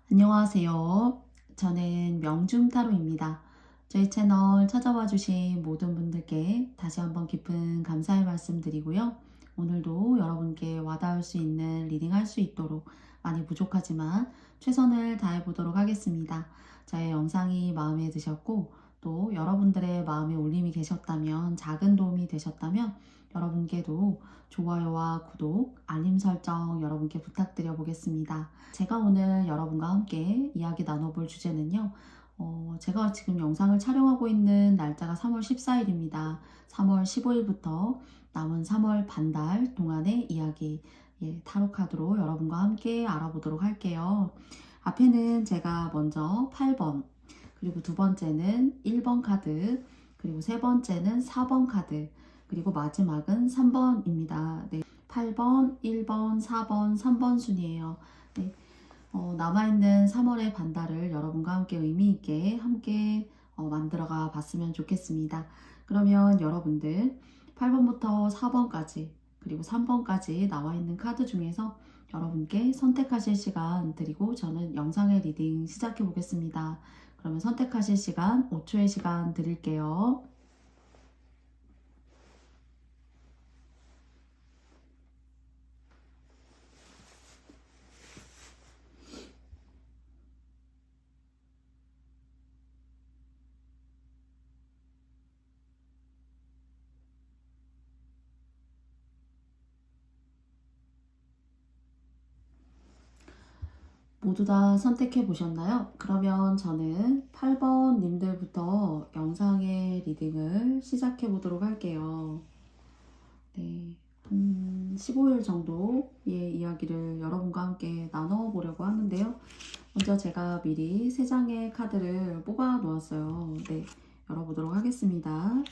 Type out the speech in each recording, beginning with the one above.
안녕하세요. 저는 명중타로입니다. 저희 채널 찾아와 주신 모든 분들께 다시 한번 깊은 감사의 말씀 드리고요. 오늘도 여러분께 와닿을 수 있는 리딩 할 수 있도록 많이 부족하지만 최선을 다해 보도록 하겠습니다. 저의 영상이 마음에 드셨고 또 여러분들의 마음에 울림이 계셨다면, 작은 도움이 되셨다면 여러분께도 좋아요와 구독, 알림 설정 여러분께 부탁드려 보겠습니다. 제가 오늘 여러분과 함께 이야기 나눠볼 주제는요. 제가 지금 영상을 촬영하고 있는 날짜가 3월 14일입니다. 3월 15일부터 남은 3월 반달 동안의 이야기, 타로 카드로 여러분과 함께 알아보도록 할게요. 앞에는 제가 먼저 8번, 그리고 두 번째는 1번 카드, 그리고 세 번째는 4번 카드, 그리고 마지막은 3번입니다. 네, 8번, 1번, 4번, 3번 순이에요. 네, 남아있는 3월의 반달을 여러분과 함께 의미있게 함께 만들어가 봤으면 좋겠습니다. 그러면 여러분들 8번부터 4번까지 그리고 3번까지 나와있는 카드 중에서 여러분께 선택하실 시간 드리고 저는 영상의 리딩 시작해 보겠습니다. 그러면 선택하실 시간 5초의 시간 드릴게요. 모두 다 선택해 보셨나요? 그러면 저는 8번 님들부터 영상의 리딩을 시작해 보도록 할게요. 네, 한 15일 정도의 이야기를 여러분과 함께 나눠보려고 하는데요. 먼저 제가 미리 3장의 카드를 뽑아 놓았어요. 네, 열어보도록 하겠습니다.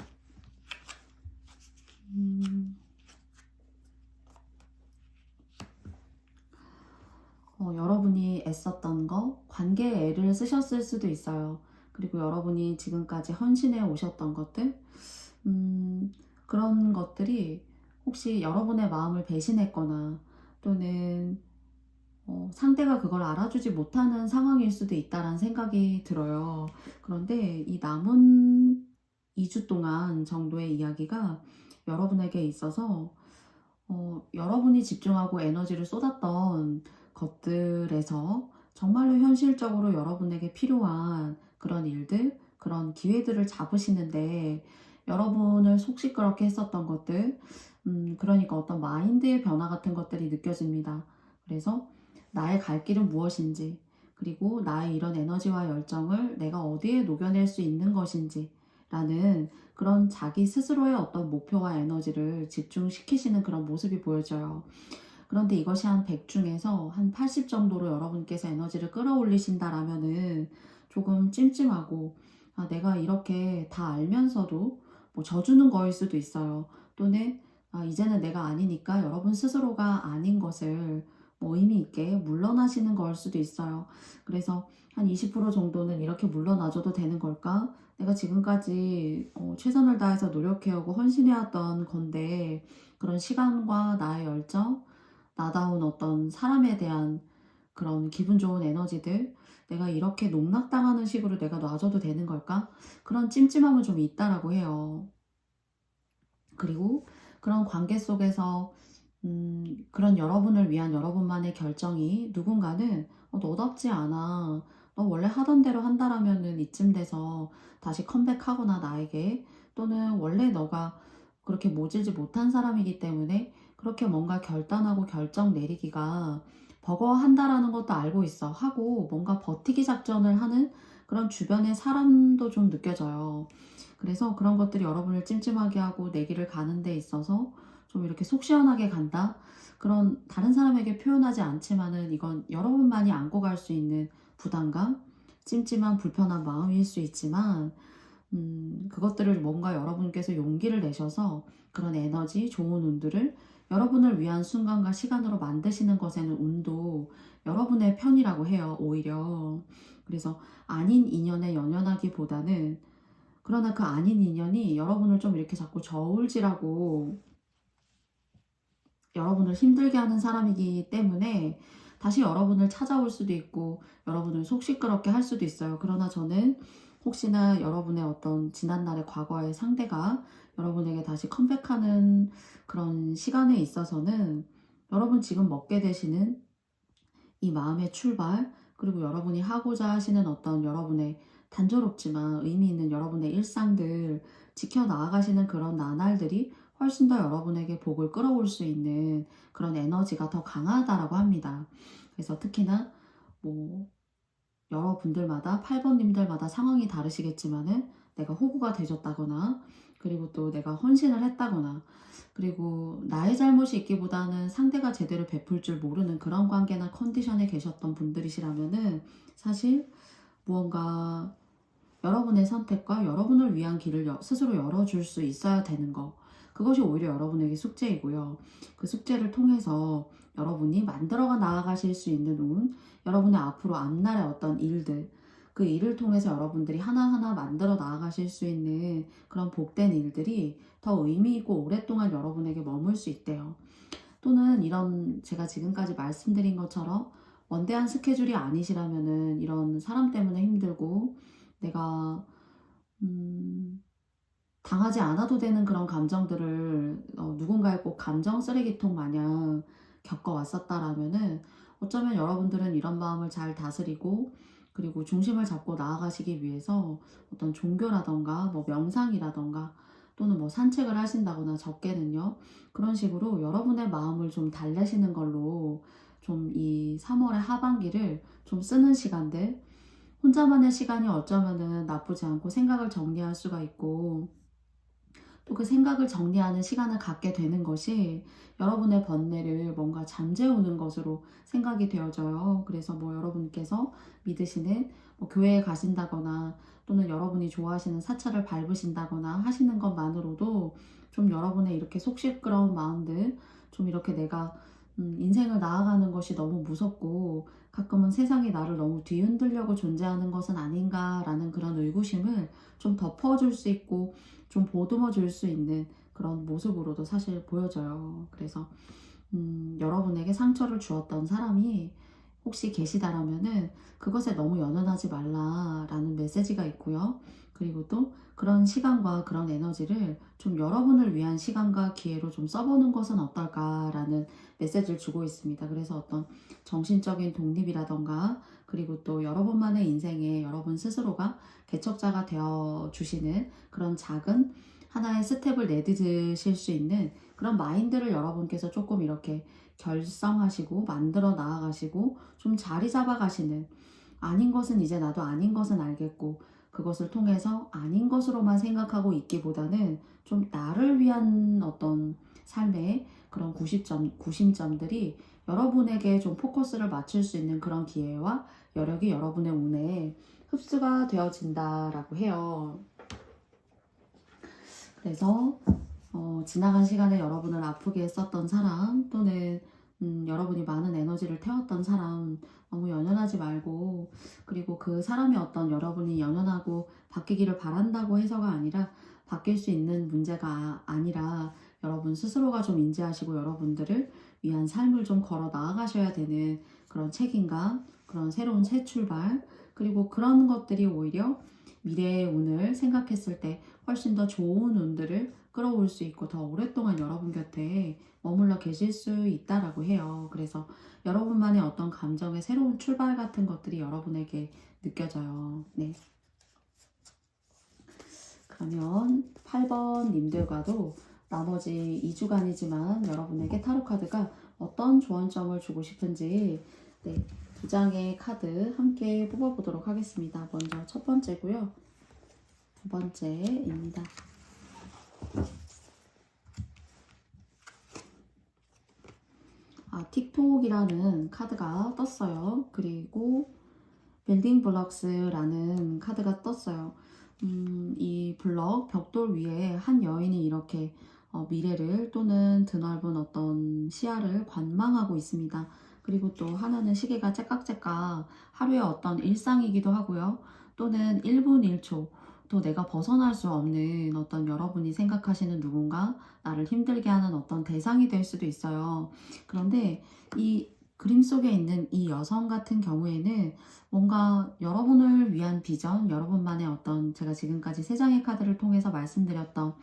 여러분이 애썼던 거, 관계에 애를 쓰셨을 수도 있어요. 그리고 여러분이 지금까지 헌신해 오셨던 것들, 그런 것들이 혹시 여러분의 마음을 배신했거나 또는 상대가 그걸 알아주지 못하는 상황일 수도 있다는 생각이 들어요. 그런데 이 남은 2주 동안 정도의 이야기가 여러분에게 있어서 여러분이 집중하고 에너지를 쏟았던 것들에서 정말로 현실적으로 여러분에게 필요한 그런 일들, 그런 기회들을 잡으시는데 여러분을 속 시끄럽게 했었던 것들, 그러니까 어떤 마인드의 변화 같은 것들이 느껴집니다. 그래서 나의 갈 길은 무엇인지, 그리고 나의 이런 에너지와 열정을 내가 어디에 녹여낼 수 있는 것인지 라는 그런 자기 스스로의 어떤 목표와 에너지를 집중시키시는 그런 모습이 보여져요. 그런데 이것이 한 100 중에서 한 80 정도로 여러분께서 에너지를 끌어올리신다라면은 조금 찜찜하고, 내가 이렇게 다 알면서도 뭐 져주는 거일 수도 있어요. 또는 이제는 내가 아니니까 여러분 스스로가 아닌 것을 뭐 의미 있게 물러나시는 걸 수도 있어요. 그래서 한 20% 정도는 이렇게 물러나줘도 되는 걸까? 내가 지금까지 최선을 다해서 노력해오고 헌신해왔던 건데 그런 시간과 나의 열정, 나다운 어떤 사람에 대한 그런 기분 좋은 에너지들, 내가 이렇게 농락당하는 식으로 내가 놔줘도 되는 걸까? 그런 찜찜함은 좀 있다라고 해요. 그리고 그런 관계 속에서 그런 여러분을 위한 여러분만의 결정이 누군가는 너답지 않아. 너 원래 하던 대로 한다라면은 이쯤 돼서 다시 컴백하거나 나에게, 또는 원래 너가 그렇게 모질지 못한 사람이기 때문에 그렇게 뭔가 결단하고 결정 내리기가 버거워한다라는 것도 알고 있어 하고 뭔가 버티기 작전을 하는 그런 주변의 사람도 좀 느껴져요. 그래서 그런 것들이 여러분을 찜찜하게 하고 내기를 가는 데 있어서 좀 이렇게 속 시원하게 간다? 그런 다른 사람에게 표현하지 않지만은 이건 여러분만이 안고 갈 수 있는 부담감, 찜찜한 불편한 마음일 수 있지만 그것들을 뭔가 여러분께서 용기를 내셔서 그런 에너지, 좋은 운들을 여러분을 위한 순간과 시간으로 만드시는 것에는 운도 여러분의 편이라고 해요, 오히려. 그래서 아닌 인연에 연연하기보다는, 그러나 그 아닌 인연이 여러분을 좀 이렇게 자꾸 저울질하고 여러분을 힘들게 하는 사람이기 때문에 다시 여러분을 찾아올 수도 있고 여러분을 속 시끄럽게 할 수도 있어요. 그러나 저는 혹시나 여러분의 어떤 지난날의 과거의 상대가 여러분에게 다시 컴백하는 그런 시간에 있어서는 여러분 지금 먹게 되시는 이 마음의 출발, 그리고 여러분이 하고자 하시는 어떤 여러분의 단조롭지만 의미 있는 여러분의 일상들 지켜나가시는 그런 나날들이 훨씬 더 여러분에게 복을 끌어올 수 있는 그런 에너지가 더 강하다라고 합니다. 그래서 특히나 뭐 여러분들마다 8번님들마다 상황이 다르시겠지만은 내가 호구가 되줬다거나 그리고 또 내가 헌신을 했다거나 그리고 나의 잘못이 있기보다는 상대가 제대로 베풀 줄 모르는 그런 관계나 컨디션에 계셨던 분들이시라면은 사실 무언가 여러분의 선택과 여러분을 위한 길을 스스로 열어줄 수 있어야 되는 거, 그것이 오히려 여러분에게 숙제이고요. 그 숙제를 통해서 여러분이 만들어가 나아가실 수 있는 운, 여러분의 앞으로 앞날의 어떤 일들, 그 일을 통해서 여러분들이 하나하나 만들어 나아가실 수 있는 그런 복된 일들이 더 의미 있고 오랫동안 여러분에게 머물 수 있대요. 또는 이런 제가 지금까지 말씀드린 것처럼 원대한 스케줄이 아니시라면은 이런 사람 때문에 힘들고 내가 당하지 않아도 되는 그런 감정들을 누군가의 꼭 감정 쓰레기통 마냥 겪어왔었다라면은 어쩌면 여러분들은 이런 마음을 잘 다스리고 그리고 중심을 잡고 나아가시기 위해서 어떤 종교라던가 뭐 명상이라던가 또는 뭐 산책을 하신다거나 적게는요. 그런 식으로 여러분의 마음을 좀 달래시는 걸로 좀 이 3월의 하반기를 좀 쓰는 시간들, 혼자만의 시간이 어쩌면은 나쁘지 않고 생각을 정리할 수가 있고 또 그 생각을 정리하는 시간을 갖게 되는 것이 여러분의 번뇌를 뭔가 잠재우는 것으로 생각이 되어져요. 그래서 뭐 여러분께서 믿으시는 뭐 교회에 가신다거나 또는 여러분이 좋아하시는 사찰을 밟으신다거나 하시는 것만으로도 좀 여러분의 이렇게 속 시끄러운 마음들, 좀 이렇게 내가 인생을 나아가는 것이 너무 무섭고 가끔은 세상이 나를 너무 뒤흔들려고 존재하는 것은 아닌가라는 그런 의구심을 좀 덮어줄 수 있고 좀 보듬어 줄 수 있는 그런 모습으로도 사실 보여져요. 그래서 여러분에게 상처를 주었던 사람이 혹시 계시다라면은 그것에 너무 연연하지 말라라는 메시지가 있고요. 그리고 또 그런 시간과 그런 에너지를 좀 여러분을 위한 시간과 기회로 좀 써보는 것은 어떨까라는 메시지를 주고 있습니다. 그래서 어떤 정신적인 독립이라던가 그리고 또 여러분만의 인생에 여러분 스스로가 개척자가 되어 주시는 그런 작은 하나의 스텝을 내딛으실 수 있는 그런 마인드를 여러분께서 조금 이렇게 결성하시고 만들어 나아가시고 좀 자리 잡아 가시는, 아닌 것은 이제 나도 아닌 것은 알겠고 그것을 통해서 아닌 것으로만 생각하고 있기보다는 좀 나를 위한 어떤 삶의 그런 구심점들이 여러분에게 좀 포커스를 맞출 수 있는 그런 기회와 여력이 여러분의 운에 흡수가 되어진다라고 해요. 그래서 지나간 시간에 여러분을 아프게 했었던 사람 또는 여러분이 많은 에너지를 태웠던 사람 너무 연연하지 말고, 그리고 그 사람이 어떤 여러분이 연연하고 바뀌기를 바란다고 해서가 아니라 바뀔 수 있는 문제가 아니라 여러분 스스로가 좀 인지하시고 여러분들을 위한 삶을 좀 걸어 나아가셔야 되는 그런 책임감, 그런 새로운 새 출발, 그리고 그런 것들이 오히려 미래의 운을 생각했을 때 훨씬 더 좋은 운들을 끌어올 수 있고 더 오랫동안 여러분 곁에 머물러 계실 수 있다라고 해요. 그래서 여러분만의 어떤 감정의 새로운 출발 같은 것들이 여러분에게 느껴져요. 네. 그러면 8번 님들과도 나머지 2주간이지만 여러분에게 타로 카드가 어떤 조언점을 주고 싶은지 네, 두 장의 카드 함께 뽑아보도록 하겠습니다. 먼저 첫 번째고요. 두 번째입니다. 틱톡이라는 카드가 떴어요. 그리고 빌딩 블럭스라는 카드가 떴어요. 이 블럭 벽돌 위에 한 여인이 이렇게 미래를 또는 드넓은 어떤 시야를 관망하고 있습니다. 그리고 또 하나는 시계가 째깍째깍 하루의 어떤 일상이기도 하고요. 또는 1분 1초 또 내가 벗어날 수 없는 어떤 여러분이 생각하시는 누군가 나를 힘들게 하는 어떤 대상이 될 수도 있어요. 그런데 이 그림 속에 있는 이 여성 같은 경우에는 뭔가 여러분을 위한 비전, 여러분만의 어떤, 제가 지금까지 세 장의 카드를 통해서 말씀드렸던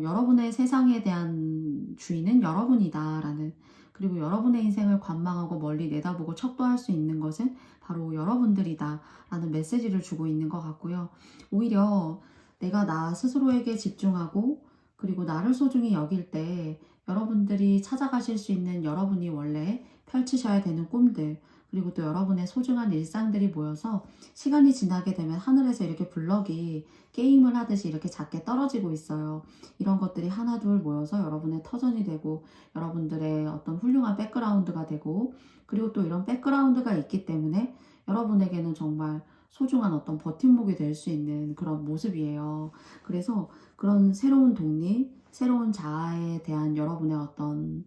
여러분의 세상에 대한 주인은 여러분이다라는, 그리고 여러분의 인생을 관망하고 멀리 내다보고 척도할 수 있는 것은 바로 여러분들이다라는 메시지를 주고 있는 것 같고요. 오히려 내가 나 스스로에게 집중하고 그리고 나를 소중히 여길 때 여러분들이 찾아가실 수 있는, 여러분이 원래 펼치셔야 되는 꿈들, 그리고 또 여러분의 소중한 일상들이 모여서 시간이 지나게 되면 하늘에서 이렇게 블럭이 게임을 하듯이 이렇게 작게 떨어지고 있어요. 이런 것들이 하나둘 모여서 여러분의 터전이 되고 여러분들의 어떤 훌륭한 백그라운드가 되고, 그리고 또 이런 백그라운드가 있기 때문에 여러분에게는 정말 소중한 어떤 버팀목이 될 수 있는 그런 모습이에요. 그래서 그런 새로운 독립, 새로운 자아에 대한 여러분의 어떤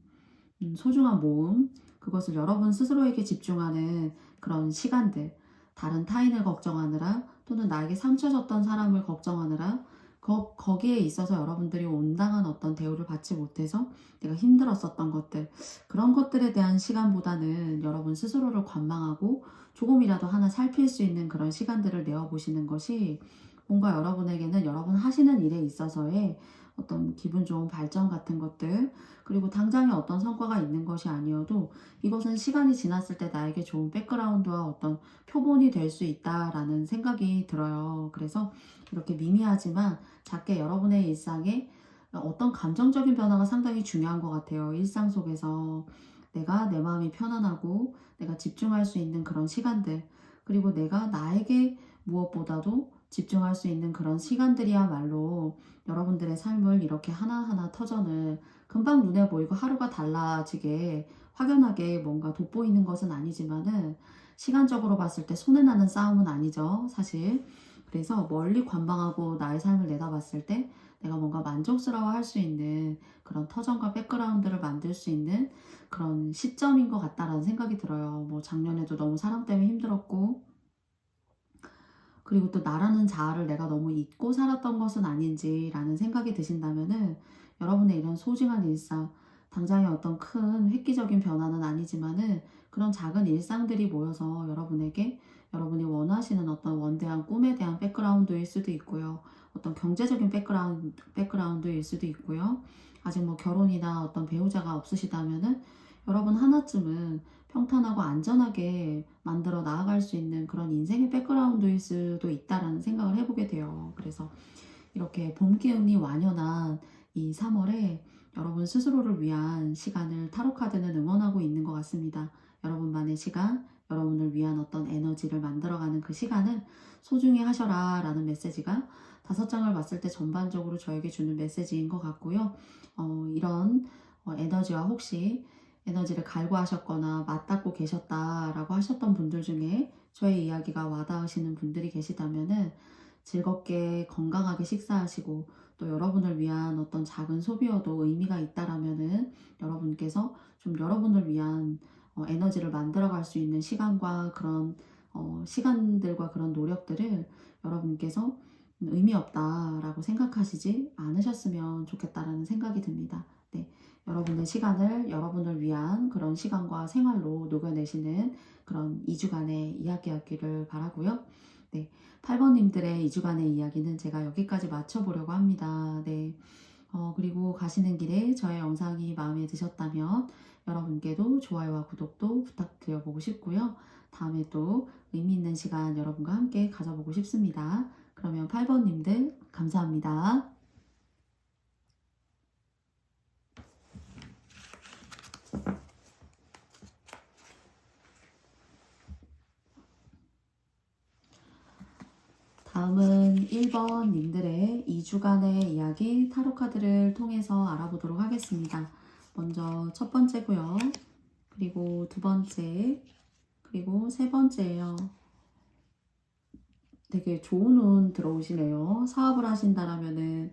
소중한 모험, 그것을 여러분 스스로에게 집중하는 그런 시간들, 다른 타인을 걱정하느라 또는 나에게 상처 줬던 사람을 걱정하느라 거기에 있어서 여러분들이 온당한 어떤 대우를 받지 못해서 내가 힘들었었던 것들, 그런 것들에 대한 시간보다는 여러분 스스로를 관망하고 조금이라도 하나 살필 수 있는 그런 시간들을 내어보시는 것이 뭔가 여러분에게는 여러분 하시는 일에 있어서의 어떤 기분 좋은 발전 같은 것들, 그리고 당장에 어떤 성과가 있는 것이 아니어도 이것은 시간이 지났을 때 나에게 좋은 백그라운드와 어떤 표본이 될 수 있다라는 생각이 들어요. 그래서 이렇게 미미하지만 작게 여러분의 일상에 어떤 감정적인 변화가 상당히 중요한 것 같아요. 일상 속에서 내가 내 마음이 편안하고 내가 집중할 수 있는 그런 시간들, 그리고 내가 나에게 무엇보다도 집중할 수 있는 그런 시간들이야말로 여러분들의 삶을 이렇게 하나하나 터전을 금방 눈에 보이고 하루가 달라지게 확연하게 뭔가 돋보이는 것은 아니지만은, 시간적으로 봤을 때 손해나는 싸움은 아니죠, 사실. 그래서 멀리 관망하고 나의 삶을 내다봤을 때 내가 뭔가 만족스러워 할 수 있는 그런 터전과 백그라운드를 만들 수 있는 그런 시점인 것 같다라는 생각이 들어요. 뭐 작년에도 너무 사람 때문에 힘들었고, 그리고 또 나라는 자아를 내가 너무 잊고 살았던 것은 아닌지라는 생각이 드신다면은, 여러분의 이런 소중한 일상, 당장의 어떤 큰 획기적인 변화는 아니지만은 그런 작은 일상들이 모여서 여러분에게 여러분이 원하시는 어떤 원대한 꿈에 대한 백그라운드일 수도 있고요. 어떤 경제적인 백그라운드일 수도 있고요. 아직 뭐 결혼이나 어떤 배우자가 없으시다면은 여러분 하나쯤은 평탄하고 안전하게 만들어 나아갈 수 있는 그런 인생의 백그라운드일 수도 있다라는 생각을 해보게 돼요. 그래서 이렇게 봄 기운이 완연한 이 3월에 여러분 스스로를 위한 시간을 타로카드는 응원하고 있는 것 같습니다. 여러분만의 시간, 여러분을 위한 어떤 에너지를 만들어가는 그 시간을 소중히 하셔라 라는 메시지가 5장을 봤을 때 전반적으로 저에게 주는 메시지인 것 같고요. 이런 에너지와 혹시 에너지를 갈구하셨거나 맞닿고 계셨다라고 하셨던 분들 중에 저의 이야기가 와닿으시는 분들이 계시다면은 즐겁게 건강하게 식사하시고, 또 여러분을 위한 어떤 작은 소비여도 의미가 있다라면은 여러분께서 좀 여러분을 위한 에너지를 만들어갈 수 있는 시간과 그런 시간들과 그런 노력들을 여러분께서 의미 없다라고 생각하시지 않으셨으면 좋겠다라는 생각이 듭니다. 네, 여러분의 시간을 여러분을 위한 그런 시간과 생활로 녹여내시는 그런 2주간의 이야기였기를 바라고요. 네, 8번님들의 2주간의 이야기는 제가 여기까지 마쳐보려고 합니다. 네, 그리고 가시는 길에 저의 영상이 마음에 드셨다면 여러분께도 좋아요와 구독도 부탁드려보고 싶고요. 다음에 또 의미 있는 시간 여러분과 함께 가져보고 싶습니다. 그러면 8번님들 감사합니다. 다음은 1번님들의 2주간의 이야기 타로카드를 통해서 알아보도록 하겠습니다. 먼저 첫 번째고요. 그리고 두 번째, 그리고 세 번째예요. 되게 좋은 운 들어오시네요. 사업을 하신다라면은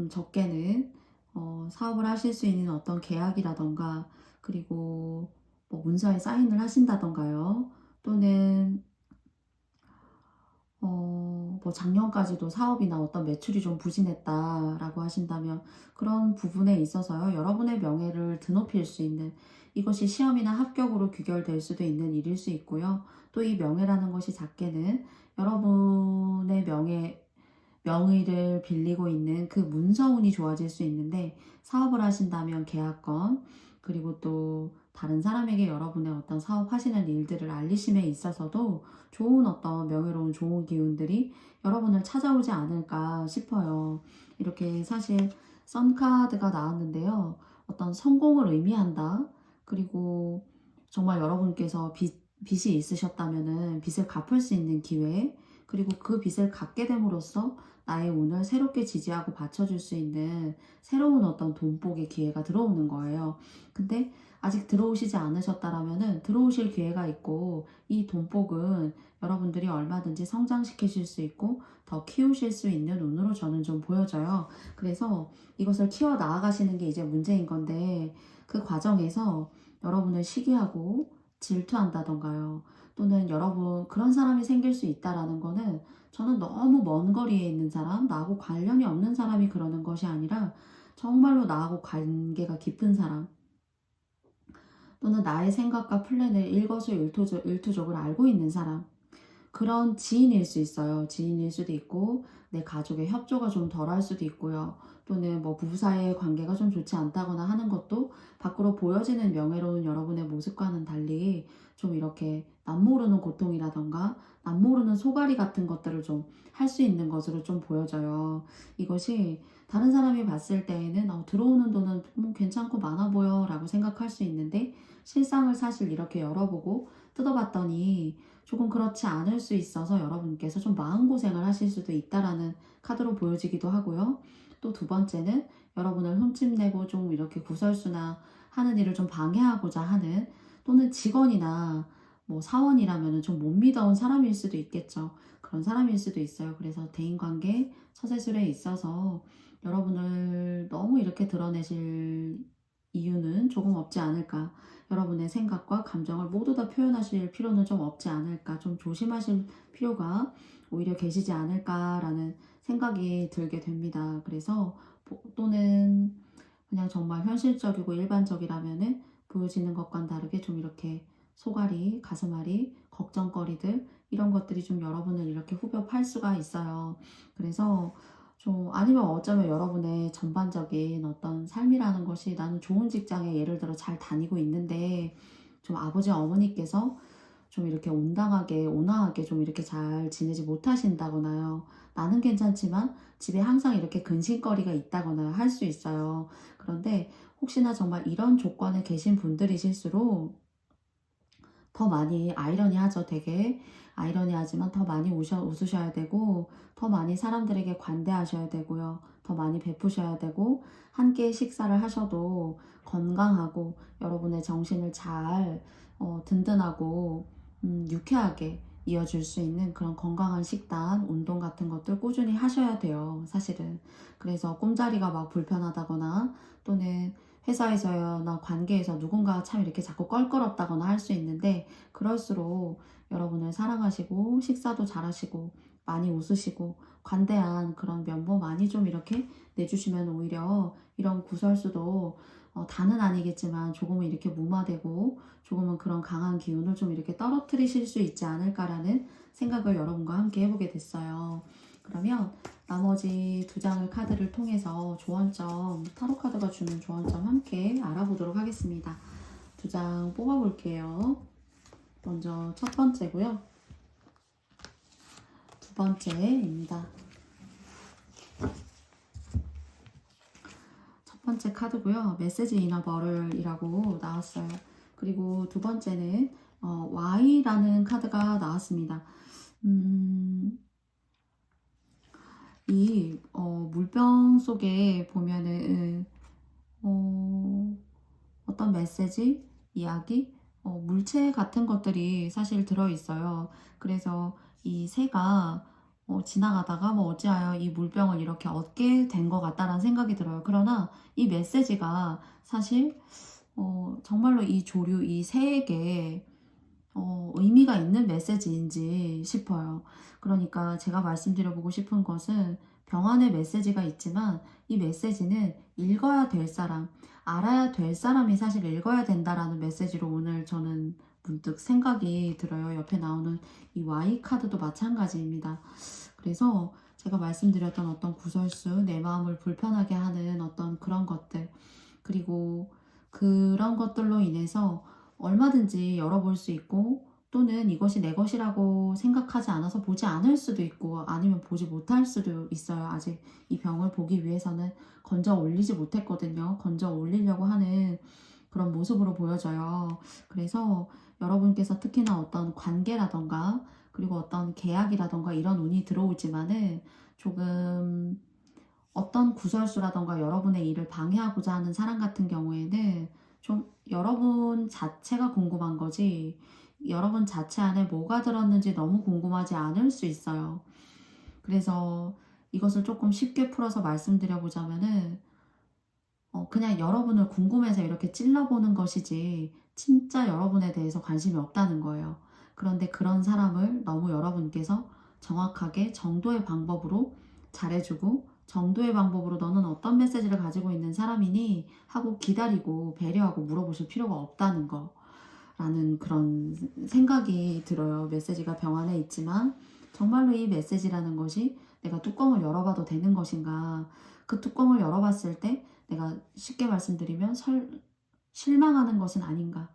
적게는 사업을 하실 수 있는 어떤 계약이라던가, 그리고 뭐 문서에 사인을 하신다던가요. 또는 뭐 작년까지도 사업이나 어떤 매출이 좀 부진했다라고 하신다면 그런 부분에 있어서요, 여러분의 명예를 드높일 수 있는 이것이 시험이나 합격으로 귀결될 수도 있는 일일 수 있고요. 또 이 명예라는 것이 작게는 여러분의 명의를 빌리고 있는 그 문서운이 좋아질 수 있는데, 사업을 하신다면 계약건, 그리고 또 다른 사람에게 여러분의 어떤 사업하시는 일들을 알리심에 있어서도 좋은 어떤 명예로운 좋은 기운들이 여러분을 찾아오지 않을까 싶어요. 이렇게 사실 선카드가 나왔는데요. 어떤 성공을 의미한다. 그리고 정말 여러분께서 빚이 있으셨다면은 빚을 갚을 수 있는 기회, 그리고 그 빚을 갚게 됨으로써 나의 운을 새롭게 지지하고 받쳐줄 수 있는 새로운 어떤 돈복의 기회가 들어오는 거예요. 근데 아직 들어오시지 않으셨다라면은 들어오실 기회가 있고, 이 돈복은 여러분들이 얼마든지 성장시키실 수 있고 더 키우실 수 있는 운으로 저는 좀 보여져요. 그래서 이것을 키워 나아가시는 게 이제 문제인 건데, 그 과정에서 여러분을 시기하고 질투한다던가요. 또는 여러분 그런 사람이 생길 수 있다라는 거는, 저는 너무 먼 거리에 있는 사람, 나하고 관련이 없는 사람이 그러는 것이 아니라 정말로 나하고 관계가 깊은 사람, 또는 나의 생각과 플랜을 일거수일투족을 알고 있는 사람, 그런 지인일 수 있어요. 지인일 수도 있고 내 가족의 협조가 좀 덜할 수도 있고요. 또는 뭐 부부 사이의 관계가 좀 좋지 않다거나 하는 것도 밖으로 보여지는 명예로운 여러분의 모습과는 달리 좀 이렇게 남모르는 고통이라던가 남모르는 소갈이 같은 것들을 좀 할 수 있는 것으로 좀 보여져요. 이것이 다른 사람이 봤을 때에는 들어오는 돈은 괜찮고 많아 보여 라고 생각할 수 있는데, 실상을 사실 이렇게 열어보고 뜯어봤더니 조금 그렇지 않을 수 있어서 여러분께서 좀 마음고생을 하실 수도 있다라는 카드로 보여지기도 하고요. 또 두 번째는 여러분을 흠집내고 좀 이렇게 구설수나 하는 일을 좀 방해하고자 하는, 또는 직원이나 뭐 사원이라면 좀 못 믿어온 사람일 수도 있겠죠. 그런 사람일 수도 있어요. 그래서 대인관계, 처세술에 있어서 여러분을 너무 이렇게 드러내실 이유는 조금 없지 않을까. 여러분의 생각과 감정을 모두 다 표현하실 필요는 좀 없지 않을까. 좀 조심하실 필요가 오히려 계시지 않을까라는 생각이 들게 됩니다. 그래서 또는 그냥 정말 현실적이고 일반적이라면은 보여지는 것과는 다르게 좀 이렇게 소갈이, 가슴앓이, 걱정거리들, 이런 것들이 좀 여러분을 이렇게 후벼 팔 수가 있어요. 그래서 좀, 아니면 어쩌면 여러분의 전반적인 어떤 삶이라는 것이, 나는 좋은 직장에 예를 들어 잘 다니고 있는데 좀 아버지 어머니께서 좀 이렇게 온당하게 좀 이렇게 잘 지내지 못하신다거나요. 나는 괜찮지만 집에 항상 이렇게 근심거리가 있다거나 할 수 있어요. 그런데 혹시나 정말 이런 조건에 계신 분들이실수록 더 많이 아이러니하죠. 되게 아이러니하지만 더 많이 웃으셔야 되고, 더 많이 사람들에게 관대하셔야 되고요. 더 많이 베푸셔야 되고, 함께 식사를 하셔도 건강하고 여러분의 정신을 잘 든든하고 유쾌하게 이어줄 수 있는 그런 건강한 식단, 운동 같은 것들 꾸준히 하셔야 돼요. 사실은. 그래서 꿈자리가 막 불편하다거나, 또는 회사에서나 관계에서 누군가 참 이렇게 자꾸 껄끄럽다거나 할 수 있는데, 그럴수록 여러분을 사랑하시고 식사도 잘하시고 많이 웃으시고 관대한 그런 면모 많이 좀 이렇게 내주시면 오히려 이런 구설수도 다는 아니겠지만 조금은 이렇게 무마되고, 조금은 그런 강한 기운을 좀 이렇게 떨어뜨리실 수 있지 않을까라는 생각을 여러분과 함께 해보게 됐어요. 그러면 나머지 두 장의 카드를 통해서 조언점, 타로 카드가 주는 조언점 함께 알아보도록 하겠습니다. 두 장 뽑아볼게요. 먼저 첫 번째고요. 두 번째입니다. 첫 번째 카드고요. 메시지 이너 버럴이라고 나왔어요. 그리고 두 번째는 Y라는 카드가 나왔습니다. 이 물병 속에 보면은 어떤 메시지, 이야기, 물체 같은 것들이 사실 들어있어요. 그래서 이 새가 지나가다가 뭐 어찌하여 이 물병을 이렇게 얻게 된 것 같다라는 생각이 들어요. 그러나 이 메시지가 사실 정말로 이 조류, 이 새에게 의미가 있는 메시지인지 싶어요. 그러니까 제가 말씀드려보고 싶은 것은, 병안의 메시지가 있지만 이 메시지는 읽어야 될 사람, 알아야 될 사람이 사실 읽어야 된다라는 메시지로 오늘 저는 문득 생각이 들어요. 옆에 나오는 이 Y 카드도 마찬가지입니다. 그래서 제가 말씀드렸던 어떤 구설수, 내 마음을 불편하게 하는 어떤 그런 것들, 그리고 그런 것들로 인해서 얼마든지 열어볼 수 있고, 또는 이것이 내 것이라고 생각하지 않아서 보지 않을 수도 있고, 아니면 보지 못할 수도 있어요. 아직 이 병을 보기 위해서는 건져 올리지 못했거든요. 건져 올리려고 하는 그런 모습으로 보여져요. 그래서 여러분께서 특히나 어떤 관계라던가 그리고 어떤 계약이라던가 이런 운이 들어오지만은 조금 어떤 구설수라던가 여러분의 일을 방해하고자 하는 사람 같은 경우에는 좀 여러분 자체가 궁금한 거지, 여러분 자체 안에 뭐가 들었는지 너무 궁금하지 않을 수 있어요. 그래서 이것을 조금 쉽게 풀어서 말씀드려보자면은 그냥 여러분을 궁금해서 이렇게 찔러보는 것이지 진짜 여러분에 대해서 관심이 없다는 거예요. 그런데 그런 사람을 너무 여러분께서 정확하게 정도의 방법으로 잘해주고, 정도의 방법으로 너는 어떤 메시지를 가지고 있는 사람이니? 하고 기다리고 배려하고 물어보실 필요가 없다는 거 라는 그런 생각이 들어요. 메시지가 병 안에 있지만 정말로 이 메시지라는 것이 내가 뚜껑을 열어봐도 되는 것인가, 그 뚜껑을 열어봤을 때 내가 쉽게 말씀드리면 실망하는 것은 아닌가,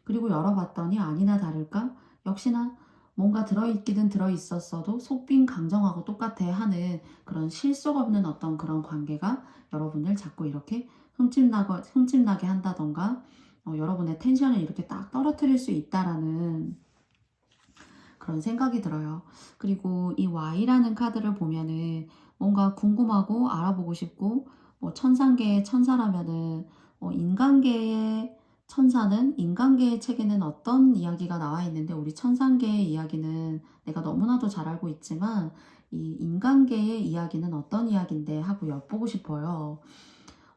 그리고 열어봤더니 아니나 다를까 역시나 뭔가 들어있기는 들어있었어도 속빈 강정하고 똑같아 하는 그런 실속 없는 어떤 그런 관계가 여러분을 자꾸 이렇게 흠집나게 한다던가 여러분의 텐션을 이렇게 딱 떨어뜨릴 수 있다라는 그런 생각이 들어요. 그리고 이 Y라는 카드를 보면은 뭔가 궁금하고 알아보고 싶고, 뭐 천상계의 천사라면은 인간계의 천사는, 인간계의 책에는 어떤 이야기가 나와 있는데 우리 천상계의 이야기는 내가 너무나도 잘 알고 있지만 이 인간계의 이야기는 어떤 이야기인데 하고 엿보고 싶어요.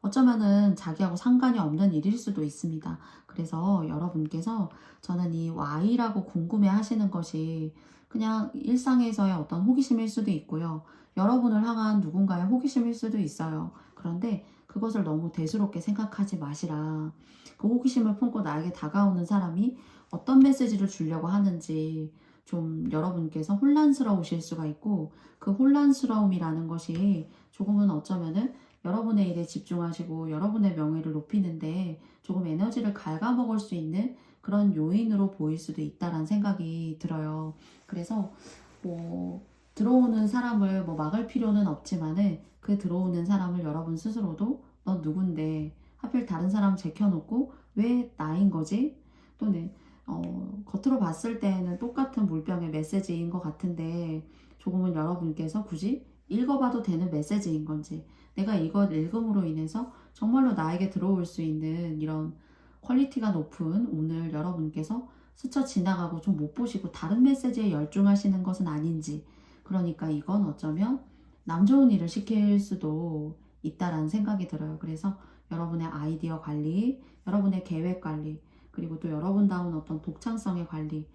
어쩌면은 자기하고 상관이 없는 일일 수도 있습니다. 그래서 여러분께서 저는 이 Y라고 궁금해 하시는 것이 그냥 일상에서의 어떤 호기심일 수도 있고요. 여러분을 향한 누군가의 호기심일 수도 있어요. 그런데 그것을 너무 대수롭게 생각하지 마시라. 그 호기심을 품고 나에게 다가오는 사람이 어떤 메시지를 주려고 하는지 좀 여러분께서 혼란스러우실 수가 있고, 그 혼란스러움이라는 것이 조금은 어쩌면은 여러분의 일에 집중하시고 여러분의 명예를 높이는데 조금 에너지를 갉아먹을 수 있는 그런 요인으로 보일 수도 있다라는 생각이 들어요. 그래서 뭐 들어오는 사람을 뭐 막을 필요는 없지만은 그 들어오는 사람을 여러분 스스로도 넌 누군데 하필 다른 사람 제껴놓고 왜 나인 거지? 또는 겉으로 봤을 때는 똑같은 물병의 메시지인 것 같은데 조금은 여러분께서 굳이 읽어봐도 되는 메시지인 건지, 내가 이걸 읽음으로 인해서 정말로 나에게 들어올 수 있는 이런 퀄리티가 높은 오늘 여러분께서 스쳐 지나가고 좀 못 보시고 다른 메시지에 열중하시는 것은 아닌지, 그러니까 이건 어쩌면 남 좋은 일을 시킬 수도 있다라는 생각이 들어요. 그래서 여러분의 아이디어 관리, 여러분의 계획 관리, 그리고 또 여러분다운 어떤 독창성의 관리,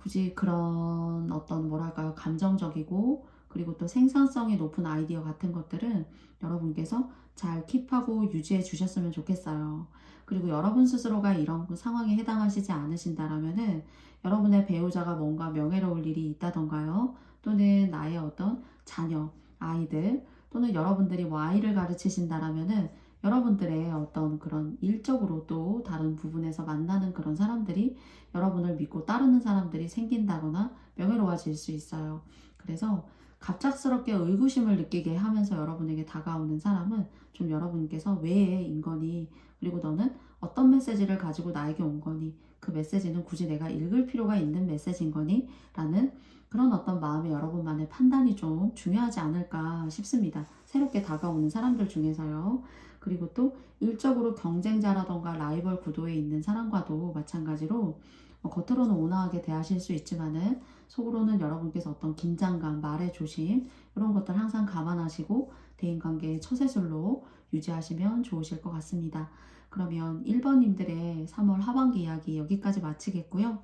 굳이 그런 어떤 뭐랄까요, 감정적이고 그리고 또 생산성이 높은 아이디어 같은 것들은 여러분께서 잘 킵하고 유지해 주셨으면 좋겠어요. 그리고 여러분 스스로가 이런 상황에 해당하시지 않으신다라면은 여러분의 배우자가 뭔가 명예로울 일이 있다던가요, 또는 나의 어떤 자녀, 아이들, 또는 여러분들이 뭐 아이를 가르치신다라면은 여러분들의 어떤 그런 일적으로 또 다른 부분에서 만나는 그런 사람들이, 여러분을 믿고 따르는 사람들이 생긴다거나 명예로워질 수 있어요. 그래서 갑작스럽게 의구심을 느끼게 하면서 여러분에게 다가오는 사람은 좀 여러분께서 왜 인거니, 그리고 너는 어떤 메시지를 가지고 나에게 온 거니, 그 메시지는 굳이 내가 읽을 필요가 있는 메시지인 거니? 라는 그런 어떤 마음의 여러분만의 판단이 좀 중요하지 않을까 싶습니다. 새롭게 다가오는 사람들 중에서요. 그리고 또 일적으로 경쟁자라던가 라이벌 구도에 있는 사람과도 마찬가지로 겉으로는 온화하게 대하실 수 있지만은 속으로는 여러분께서 어떤 긴장감, 말의 조심, 이런 것들 항상 감안하시고 대인관계의 처세술로 유지하시면 좋으실 것 같습니다. 그러면 1번님들의 3월 하반기 이야기 여기까지 마치겠고요.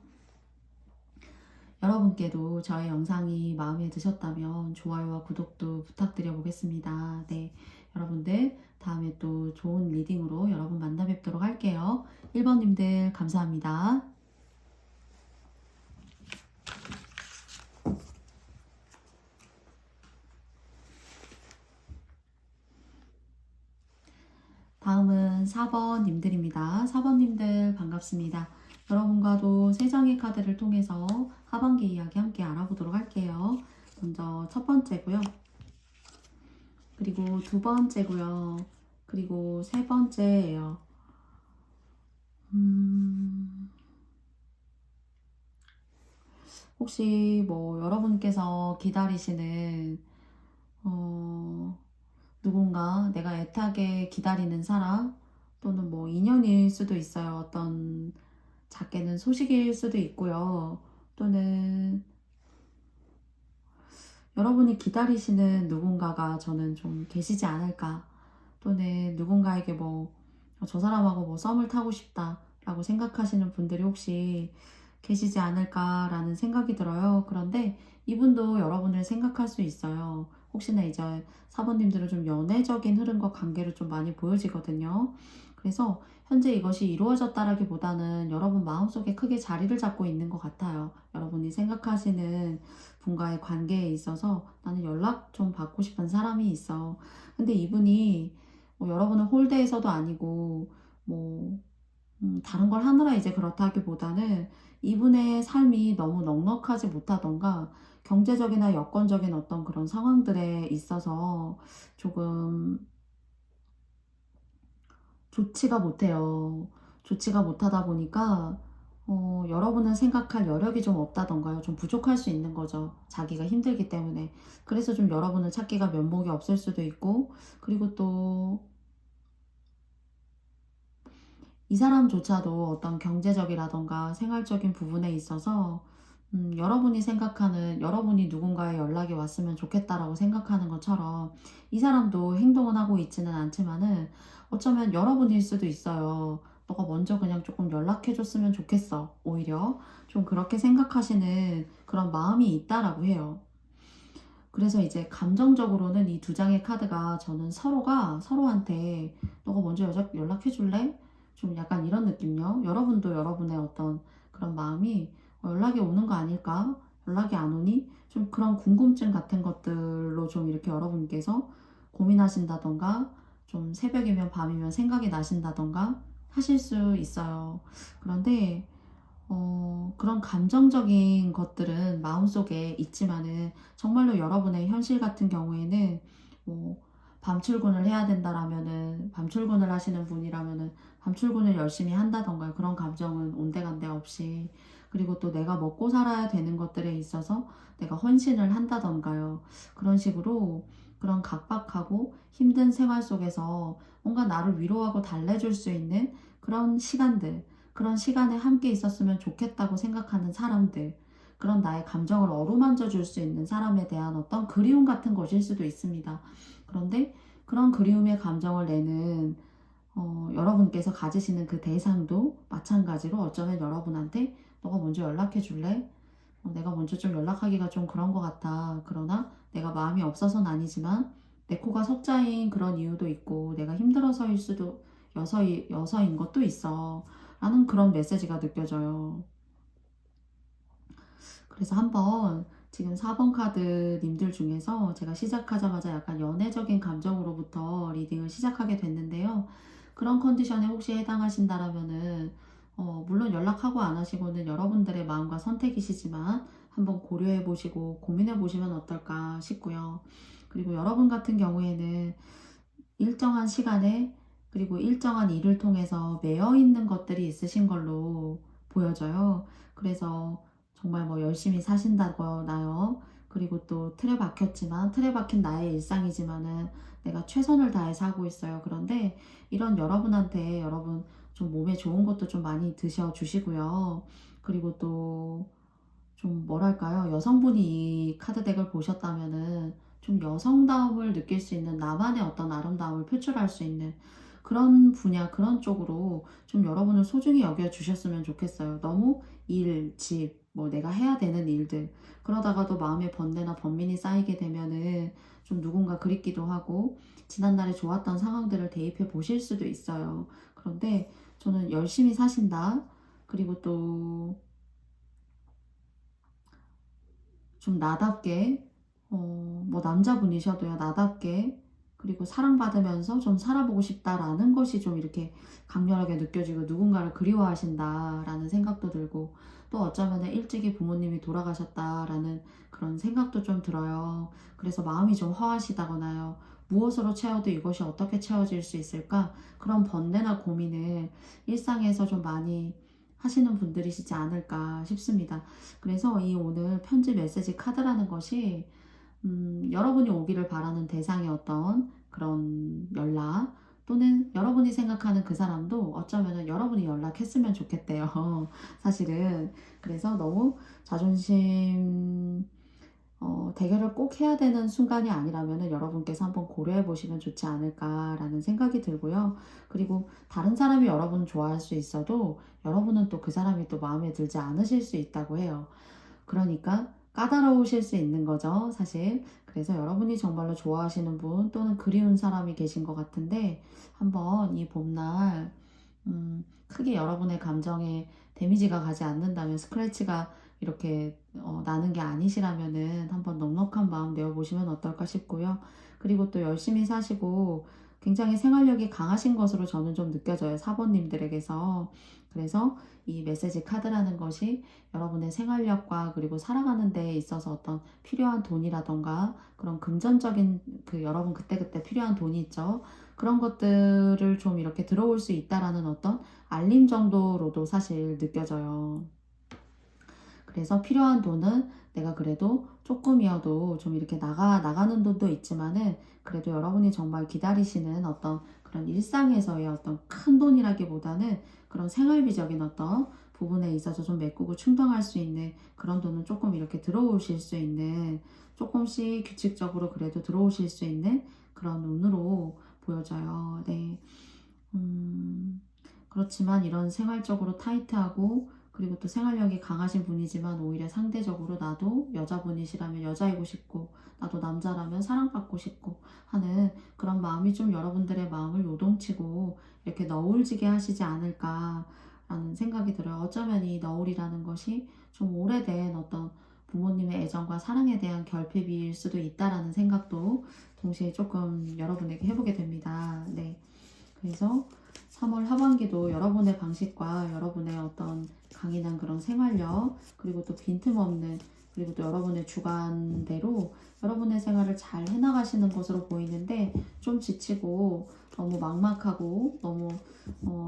여러분께도 저의 영상이 마음에 드셨다면 좋아요와 구독도 부탁드려 보겠습니다. 네, 여러분들 다음에 또 좋은 리딩으로 여러분 만나 뵙도록 할게요. 1번님들 감사합니다. 다음은 4번님들입니다. 4번님들 반갑습니다. 여러분과도 3장의 카드를 통해서 하반기 이야기 함께 알아보도록 할게요. 먼저 첫 번째고요. 그리고 두 번째고요. 그리고 세 번째예요. 혹시 뭐 여러분께서 기다리시는 누군가 내가 애타게 기다리는 사람 또는 뭐 인연일 수도 있어요. 어떤 작게는 소식일 수도 있고요. 또는 여러분이 기다리시는 누군가가 저는 좀 계시지 않을까. 또는 누군가에게 뭐 저 사람하고 뭐 썸을 타고 싶다 라고 생각하시는 분들이 혹시 계시지 않을까라는 생각이 들어요. 그런데 이분도 여러분을 생각할 수 있어요. 혹시나 이제 사모님들은 좀 연애적인 흐름과 관계로 좀 많이 보여지거든요. 그래서 현재 이것이 이루어졌다라기보다는 여러분 마음속에 크게 자리를 잡고 있는 것 같아요. 여러분이 생각하시는 분과의 관계에 있어서 나는 연락 좀 받고 싶은 사람이 있어. 근데 이분이 뭐 여러분은 홀대에서도 아니고 뭐 다른 걸 하느라 이제 그렇다기보다는 이분의 삶이 너무 넉넉하지 못하던가 경제적이나 여건적인 어떤 그런 상황들에 있어서 조금 좋지가 못해요. 좋지가 못하다 보니까 여러분을 생각할 여력이 좀 없다던가요. 좀 부족할 수 있는 거죠. 자기가 힘들기 때문에. 그래서 좀 여러분을 찾기가 면목이 없을 수도 있고, 그리고 또 이 사람조차도 어떤 경제적이라던가 생활적인 부분에 있어서 여러분이 생각하는, 여러분이 누군가의 연락이 왔으면 좋겠다라고 생각하는 것처럼 이 사람도 행동은 하고 있지는 않지만은 어쩌면 여러분일 수도 있어요. 너가 먼저 그냥 조금 연락해줬으면 좋겠어. 오히려 좀 그렇게 생각하시는 그런 마음이 있다라고 해요. 그래서 이제 감정적으로는 이 두 장의 카드가 저는 서로가 서로한테 너가 먼저 연락해 줄래? 좀 약간 이런 느낌요. 여러분도 여러분의 어떤 그런 마음이 연락이 오는 거 아닐까? 연락이 안 오니? 좀 그런 궁금증 같은 것들로 좀 이렇게 여러분께서 고민하신다던가 좀 새벽이면 밤이면 생각이 나신다던가 하실 수 있어요. 그런데 그런 감정적인 것들은 마음속에 있지만은 정말로 여러분의 현실 같은 경우에는 뭐 밤 출근을 해야 된다라면은 밤 출근을 하시는 분이라면은 밤 출근을 열심히 한다던가 그런 감정은 온데간데 없이 그리고 또 내가 먹고 살아야 되는 것들에 있어서 내가 헌신을 한다던가요. 그런 식으로 그런 각박하고 힘든 생활 속에서 뭔가 나를 위로하고 달래줄 수 있는 그런 시간들 그런 시간에 함께 있었으면 좋겠다고 생각하는 사람들, 그런 나의 감정을 어루만져 줄 수 있는 사람에 대한 어떤 그리움 같은 것일 수도 있습니다. 그런데 그런 그리움의 감정을 내는 여러분께서 가지시는 그 대상도 마찬가지로 어쩌면 여러분한테 너가 먼저 연락해 줄래? 내가 먼저 좀 연락하기가 좀 그런 것 같아. 그러나 내가 마음이 없어서는 아니지만 내 코가 석자인 그런 이유도 있고 내가 힘들어서일 수도 여서인 것도 있어. 라는 그런 메시지가 느껴져요. 그래서 한번 지금 4번 카드 님들 중에서 제가 시작하자마자 약간 연애적인 감정으로부터 리딩을 시작하게 됐는데요. 그런 컨디션에 혹시 해당하신다라면은 물론 연락하고 안 하시고는 여러분들의 마음과 선택이시지만 한번 고려해 보시고 고민해 보시면 어떨까 싶고요. 그리고 여러분 같은 경우에는 일정한 시간에 그리고 일정한 일을 통해서 매여 있는 것들이 있으신 걸로 보여져요. 그래서 정말 뭐 열심히 사신다거나요. 그리고 또 틀에 박혔지만 틀에 박힌 나의 일상이지만은 내가 최선을 다해서 하고 있어요. 그런데 이런 여러분한테 여러분 좀 몸에 좋은 것도 좀 많이 드셔 주시고요. 그리고 또 좀 뭐랄까요? 여성분이 이 카드 덱을 보셨다면은 좀 여성다움을 느낄 수 있는 나만의 어떤 아름다움을 표출할 수 있는 그런 분야, 그런 쪽으로 좀 여러분을 소중히 여겨주셨으면 좋겠어요. 너무 일, 집, 뭐 내가 해야 되는 일들, 그러다가도 마음에 번뇌나 번민이 쌓이게 되면은 좀 누군가 그립기도 하고 지난날에 좋았던 상황들을 대입해 보실 수도 있어요. 그런데 저는 열심히 사신다, 그리고 또 좀 나답게, 뭐 남자분이셔도요, 나답게, 그리고 사랑받으면서 좀 살아보고 싶다라는 것이 좀 이렇게 강렬하게 느껴지고 누군가를 그리워하신다라는 생각도 들고, 또 어쩌면 일찍이 부모님이 돌아가셨다라는 그런 생각도 좀 들어요. 그래서 마음이 좀 허하시다거나요. 무엇으로 채워도 이것이 어떻게 채워질 수 있을까? 그런 번뇌나 고민을 일상에서 좀 많이 하시는 분들이시지 않을까 싶습니다. 그래서 이 오늘 편지 메시지 카드라는 것이 여러분이 오기를 바라는 대상의 어떤 그런 연락, 또는 여러분이 생각하는 그 사람도 어쩌면 여러분이 연락했으면 좋겠대요. 사실은. 그래서 너무 자존심 대결을 꼭 해야 되는 순간이 아니라면 여러분께서 한번 고려해 보시면 좋지 않을까라는 생각이 들고요. 그리고 다른 사람이 여러분을 좋아할 수 있어도 여러분은 또 그 사람이 또 마음에 들지 않으실 수 있다고 해요. 그러니까 까다로우실 수 있는 거죠, 사실. 그래서 여러분이 정말로 좋아하시는 분 또는 그리운 사람이 계신 것 같은데, 한번 이 봄날 크게 여러분의 감정에 데미지가 가지 않는다면, 스크래치가 이렇게 나는 게 아니시라면은 한번 넉넉한 마음 내어보시면 어떨까 싶고요. 그리고 또 열심히 사시고 굉장히 생활력이 강하신 것으로 저는 좀 느껴져요, 사모님들에게서. 그래서 이 메시지 카드라는 것이 여러분의 생활력과 그리고 살아가는 데 있어서 어떤 필요한 돈이라던가 그런 금전적인 그 여러분 그때그때 필요한 돈이 있죠. 그런 것들을 좀 이렇게 들어올 수 있다라는 어떤 알림 정도로도 사실 느껴져요. 그래서 필요한 돈은 내가 그래도 조금이어도 좀 이렇게 나가는 돈도 있지만은 그래도 여러분이 정말 기다리시는 어떤 그런 일상에서의 어떤 큰 돈이라기보다는 그런 생활비적인 어떤 부분에 있어서 좀 메꾸고 충당할 수 있는 그런 돈은 조금 이렇게 들어오실 수 있는, 조금씩 규칙적으로 그래도 들어오실 수 있는 그런 운으로 보여져요. 네. 그렇지만 이런 생활적으로 타이트하고 그리고 또 생활력이 강하신 분이지만 오히려 상대적으로 나도 여자분이시라면 여자이고 싶고 나도 남자라면 사랑받고 싶고 하는 그런 마음이 좀 여러분들의 마음을 요동치고 이렇게 너울지게 하시지 않을까라는 생각이 들어요. 어쩌면 이 너울이라는 것이 좀 오래된 어떤 부모님의 애정과 사랑에 대한 결핍일 수도 있다라는 생각도 동시에 조금 여러분에게 해보게 됩니다. 네. 그래서 3월 하반기도 여러분의 방식과 여러분의 어떤 강인한 그런 생활력, 그리고 또 빈틈없는, 그리고 또 여러분의 주관대로 여러분의 생활을 잘 해나가시는 것으로 보이는데, 좀 지치고 너무 막막하고 너무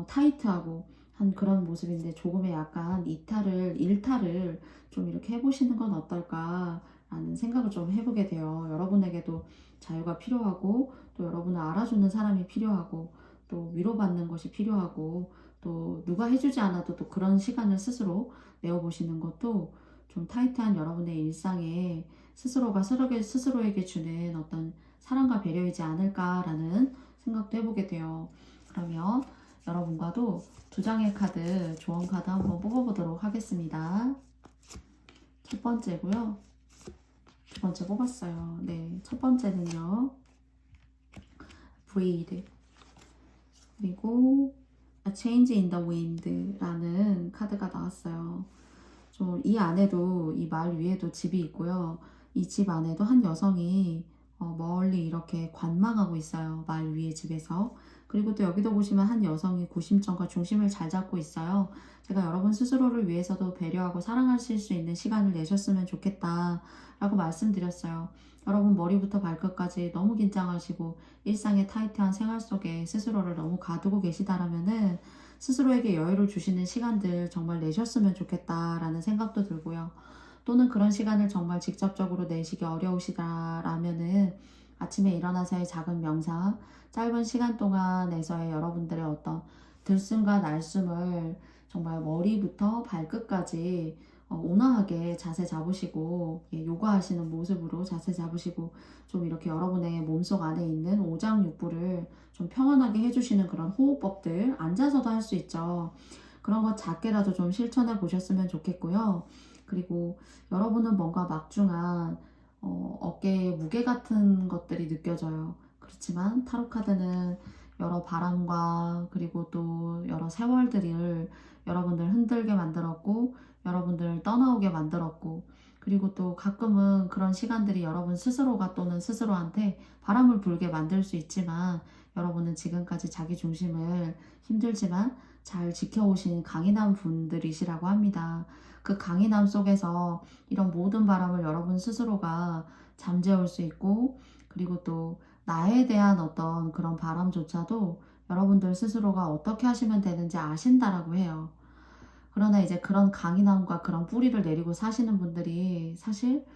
타이트하고 한 그런 모습인데, 조금의 약간 일탈을 좀 이렇게 해보시는 건 어떨까 라는 생각을 좀 해보게 돼요. 여러분에게도 자유가 필요하고 또 여러분을 알아주는 사람이 필요하고 또 위로받는 것이 필요하고 또 누가 해주지 않아도 또 그런 시간을 스스로 내어보시는 것도 좀 타이트한 여러분의 일상에 스스로가 스스로에게 주는 어떤 사랑과 배려이지 않을까라는 생각도 해보게 돼요. 그러면 여러분과도 두 장의 카드, 조언 카드 한번 뽑아보도록 하겠습니다. 첫 번째고요. 두 번째 뽑았어요. 네, 첫 번째는요. Breathe. 그리고 A Change in the Wind라는 카드가 나왔어요. 좀 이 안에도, 이 말 위에도 집이 있고요. 이 집 안에도 한 여성이 멀리 이렇게 관망하고 있어요. 말 위에 집에서. 그리고 또 여기도 보시면 한 여성이 구심점과 중심을 잘 잡고 있어요. 제가 여러분 스스로를 위해서도 배려하고 사랑하실 수 있는 시간을 내셨으면 좋겠다 라고 말씀드렸어요. 여러분 머리부터 발끝까지 너무 긴장하시고 일상의 타이트한 생활 속에 스스로를 너무 가두고 계시다라면은 스스로에게 여유를 주시는 시간들 정말 내셨으면 좋겠다라는 생각도 들고요. 또는 그런 시간을 정말 직접적으로 내시기 어려우시다라면은 아침에 일어나서의 작은 명상, 짧은 시간 동안에서의 여러분들의 어떤 들숨과 날숨을 정말 머리부터 발끝까지 온화하게 자세 잡으시고, 요가하시는 모습으로 자세 잡으시고 좀 이렇게 여러분의 몸속 안에 있는 오장육부를 좀 평온하게 해주시는 그런 호흡법들, 앉아서도 할 수 있죠. 그런 것 작게라도 좀 실천해 보셨으면 좋겠고요. 그리고 여러분은 뭔가 막중한 어깨에 무게 같은 것들이 느껴져요. 그렇지만 타로 카드는 여러 바람과 그리고 또 여러 세월들을 여러분들 흔들게 만들었고 여러분들 떠나오게 만들었고 그리고 또 가끔은 그런 시간들이 여러분 스스로가 또는 스스로한테 바람을 불게 만들 수 있지만 여러분은 지금까지 자기 중심을 힘들지만 잘 지켜오신 강인한 분들이시라고 합니다. 그 강인함 속에서 이런 모든 바람을 여러분 스스로가 잠재울 수 있고 그리고 또 나에 대한 어떤 그런 바람조차도 여러분들 스스로가 어떻게 하시면 되는지 아신다라고 해요. 그러나 이제 그런 강인함과 그런 뿌리를 내리고 사시는 분들이 사실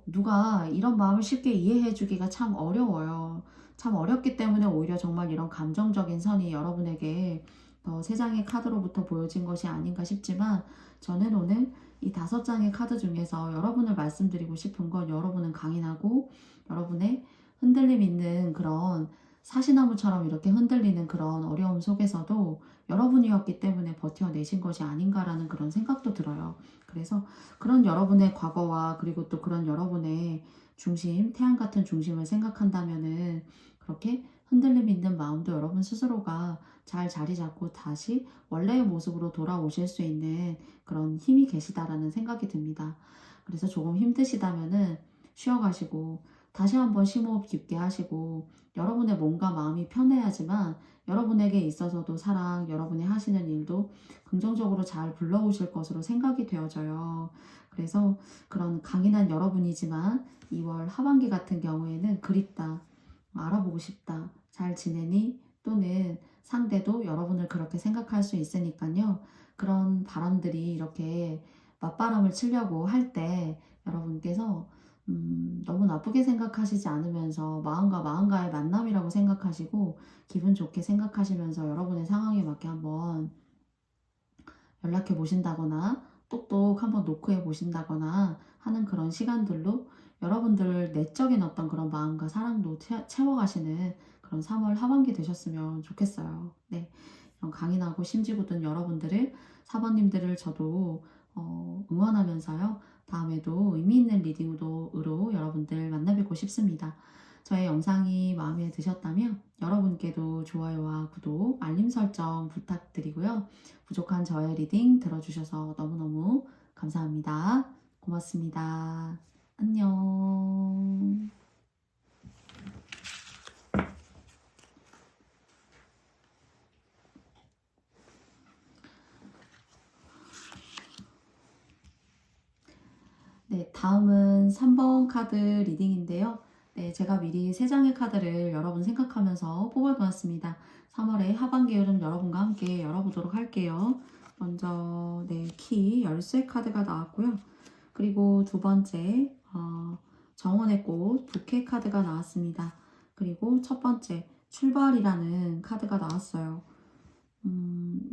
누가 이런 마음을 쉽게 이해해 주기가 참 어려워요. 참 어렵기 때문에 오히려 정말 이런 감정적인 선이 여러분에게 더 세 장의 카드로부터 보여진 것이 아닌가 싶지만 저는 오늘 이 5장의 카드 중에서 여러분을 말씀드리고 싶은 건 여러분은 강인하고 여러분의 흔들림 있는 그런 사시나무처럼 이렇게 흔들리는 그런 어려움 속에서도 여러분이었기 때문에 버텨내신 것이 아닌가라는 그런 생각도 들어요. 그래서 그런 여러분의 과거와 그리고 또 그런 여러분의 중심, 태양 같은 중심을 생각한다면은 그렇게 흔들림 있는 마음도 여러분 스스로가 잘 자리 잡고 다시 원래의 모습으로 돌아오실 수 있는 그런 힘이 계시다라는 생각이 듭니다. 그래서 조금 힘드시다면은 쉬어가시고 다시 한번 심호흡 깊게 하시고 여러분의 몸과 마음이 편해야지만 여러분에게 있어서도 사랑, 여러분이 하시는 일도 긍정적으로 잘 불러오실 것으로 생각이 되어져요. 그래서 그런 강인한 여러분이지만 2월 하반기 같은 경우에는 그립다, 알아보고 싶다, 잘 지내니? 또는 상대도 여러분을 그렇게 생각할 수 있으니까요. 그런 바람들이 이렇게 맞바람을 치려고 할 때 여러분께서 너무 나쁘게 생각하시지 않으면서 마음과 마음과의 만남이라고 생각하시고 기분 좋게 생각하시면서 여러분의 상황에 맞게 한번 연락해 보신다거나 똑똑 한번 노크해 보신다거나 하는 그런 시간들로 여러분들 내적인 어떤 그런 마음과 사랑도 채워가시는 그런 3월 하반기 되셨으면 좋겠어요. 네, 이런 강인하고 심지궂은 여러분들을 4번님들을 저도 응원하면서요. 다음에도 의미 있는 리딩으로 여러분들 만나뵙고 싶습니다. 저의 영상이 마음에 드셨다면 여러분께도 좋아요와 구독, 알림 설정 부탁드리고요. 부족한 저의 리딩 들어주셔서 너무너무 감사합니다. 고맙습니다. 안녕. 네, 다음은 3번 카드 리딩인데요. 네, 제가 미리 3장의 카드를 여러분 생각하면서 뽑아보았습니다. 3월의 하반기 흐름 여러분과 함께 열어보도록 할게요. 먼저 키 열쇠 카드가 나왔고요. 그리고 두 번째 정원의 꽃 부케 카드가 나왔습니다. 그리고 첫 번째 출발이라는 카드가 나왔어요.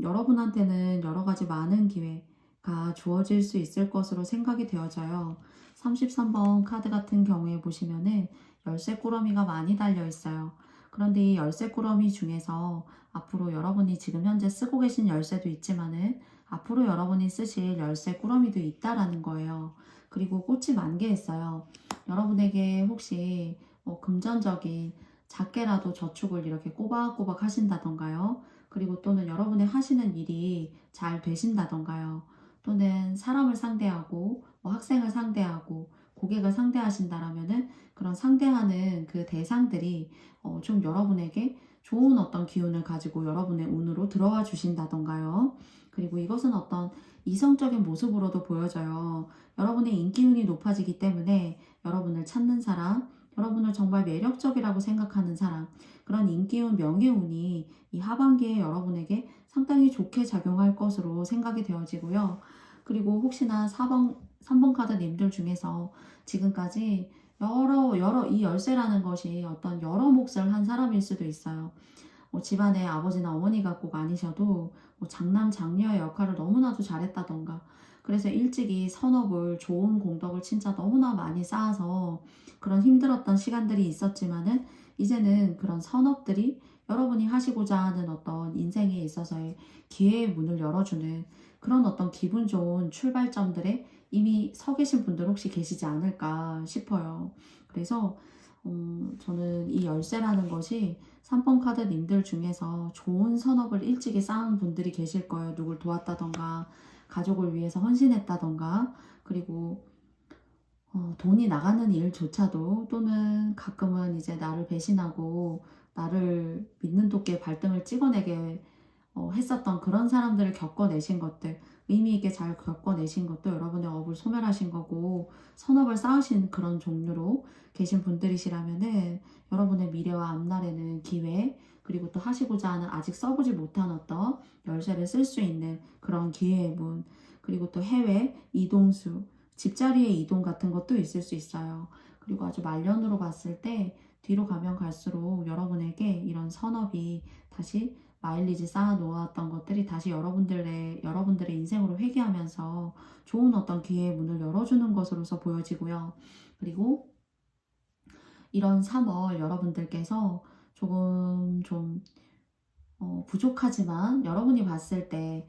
여러분한테는 여러 가지 많은 기회가 주어질 수 있을 것으로 생각이 되어져요. 33번 카드 같은 경우에 보시면은 열쇠 꾸러미가 많이 달려 있어요. 그런데 이 열쇠 꾸러미 중에서 앞으로 여러분이 지금 현재 쓰고 계신 열쇠도 있지만은 앞으로 여러분이 쓰실 열쇠 꾸러미도 있다라는 거예요. 그리고 꽃이 만개했어요. 여러분에게 혹시 금전적인 작게라도 저축을 이렇게 꼬박꼬박 하신다던가요. 그리고 또는 여러분의 하시는 일이 잘 되신다던가요. 또는 사람을 상대하고 학생을 상대하고 고객을 상대하신다라면은 그런 상대하는 그 대상들이 좀 여러분에게 좋은 어떤 기운을 가지고 여러분의 운으로 들어와 주신다던가요. 그리고 이것은 어떤 이성적인 모습으로도 보여져요. 여러분의 인기운이 높아지기 때문에 여러분을 찾는 사람, 여러분을 정말 매력적이라고 생각하는 사람, 그런 인기운, 명예운이 이 하반기에 여러분에게 상당히 좋게 작용할 것으로 생각이 되어지고요. 그리고 혹시나 3번 카드님들 중에서 지금까지 여러 이 열쇠라는 것이 어떤 여러 몫을 한 사람일 수도 있어요. 집안의 아버지나 어머니가 꼭 아니셔도 장남, 장녀의 역할을 너무나도 잘했다던가 그래서 일찍이 선업을 좋은 공덕을 진짜 너무나 많이 쌓아서 그런 힘들었던 시간들이 있었지만은 이제는 그런 선업들이 여러분이 하시고자 하는 어떤 인생에 있어서의 기회의 문을 열어주는 그런 어떤 기분 좋은 출발점들에 이미 서 계신 분들 혹시 계시지 않을까 싶어요. 그래서 저는 이 열쇠라는 것이 3번 카드님들 중에서 좋은 선업을 일찍이 쌓은 분들이 계실 거예요. 누굴 도왔다던가 가족을 위해서 헌신했다던가, 그리고 돈이 나가는 일조차도, 또는 가끔은 이제 나를 배신하고 나를 믿는 도끼에 발등을 찍어내게 했었던 그런 사람들을 겪어내신 것들, 의미 있게 잘 겪어내신 것도 여러분의 업을 소멸하신 거고, 선업을 쌓으신 그런 종류로 계신 분들이시라면은 여러분의 미래와 앞날에는 기회, 그리고 또 하시고자 하는 아직 써보지 못한 어떤 열쇠를 쓸 수 있는 그런 기회의 문, 그리고 또 해외 이동수, 집자리의 이동 같은 것도 있을 수 있어요. 그리고 아주 말년으로 봤을 때 뒤로 가면 갈수록 여러분에게 이런 선업이 다시 마일리지 쌓아 놓았던 것들이 다시 여러분들의 인생으로 회귀하면서 좋은 어떤 기회의 문을 열어주는 것으로서 보여지고요. 그리고 이런 3월 여러분들께서 조금 좀 부족하지만 여러분이 봤을 때